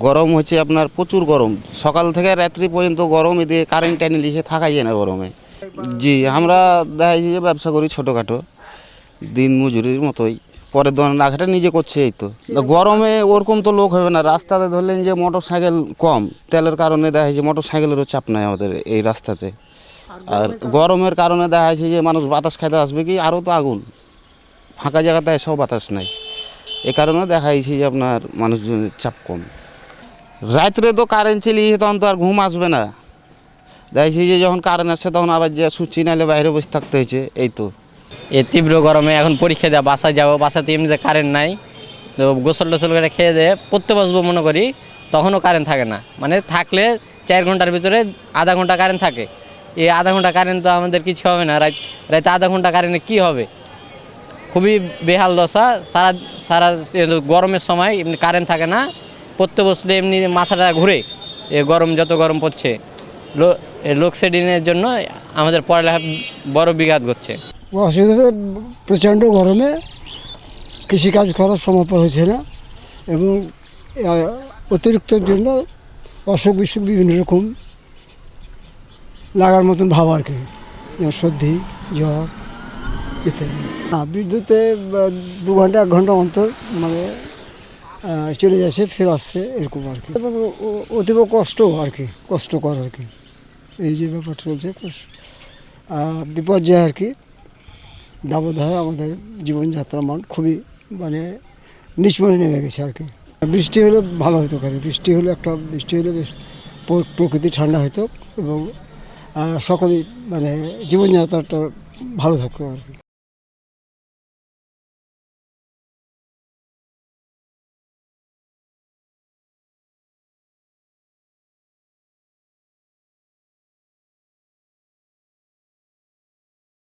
গরম হচ্ছে আপনার প্রচুর গরম, সকাল থেকে রাত্রি পর্যন্ত গরম, এদিকে কারেন্ট টাইনে লিখে থাকাই যায় না গরমে। জি, আমরা দেখা যায় যে ব্যবসা করি ছোটোখাটো, দিন মজুরির মতোই, পরের দোকানে না খাটে নিজে করছে এই তো। গরমে ওরকম তো লোক হবে না, রাস্তাতে ধরলেন যে মোটর সাইকেল কম, তেলের কারণে দেখা যাচ্ছে মোটর সাইকেলেরও চাপ নাই আমাদের এই রাস্তাতে। আর গরমের কারণে দেখা যাচ্ছে যে মানুষ বাতাস খাইতে আসবে কি, আরও তো আগুন, ফাঁকা জায়গাতে সব বাতাস নাই, এ কারণে দেখা যাচ্ছে যে আপনার মানুষজনের চাপ কম। রাত্রে তো কারেন্ট চালিয়ে তখন তো আর ঘুম আসবে না, দেখছি যে যখন কারেন্ট আসছে তখন আবার যে সুচি নাইলে বাইরে বসে থাকতে হয়েছে এই তো। এই তীব্র গরমে এখন পরীক্ষা দেওয়া, বাসায় যাবো, বাসাতে এমনিতে কারেন্ট নাই, তো গোসল টোসল করে খেয়ে দিয়ে পড়তে বসবো মনে করি, তখনও কারেন্ট থাকে না। মানে থাকলে 4 ঘন্টার ভিতরে আধা ঘন্টা কারেন্ট থাকে। এই আধা ঘন্টা কারেন্ট তো আমাদের কিছু হবে না, রাতে আধা ঘন্টা কারেন্টে কী হবে, খুবই বেহাল দশা। সারা সারা গরমের সময় এমনি কারেন্ট থাকে না, পড়তে বসলে এমনি মাথাটা ঘুরে, এ গরম যত গরম পড়ছে, লোডশেডিংয়ের জন্য আমাদের পড়ালেখা বড় বিঘাত ঘটছে। অসুবিধা প্রচণ্ড গরমে কৃষিকাজ করার সমর্পণ হয়েছে না, এবং অতিরিক্ত জন্য অসুখ বিসুখ বিভিন্ন রকম লাগার মতন ভাব আর কি, যেমন সর্দি, জ্বর ইত্যাদি। বিদ্যুতে 2 ঘন্টা 1 ঘন্টা অন্তর মানে চলে যাচ্ছে, ফের আসছে, এরকম আর কি। এবং অতীব কষ্ট আর কি, কষ্টকর আর কি, এই যে ব্যাপারটা চলছে বিপর্যয় আর কি। দাবদাহে আমাদের জীবনযাত্রার মান খুবই মানে নিচমনে নেমে গেছে আর কি। বৃষ্টি হলে ভালো হতো, কাজে বৃষ্টি হলে বেশ প্রকৃতি ঠান্ডা হতো এবং সকলেই মানে জীবনযাত্রাটা ভালো থাকতো আর কি।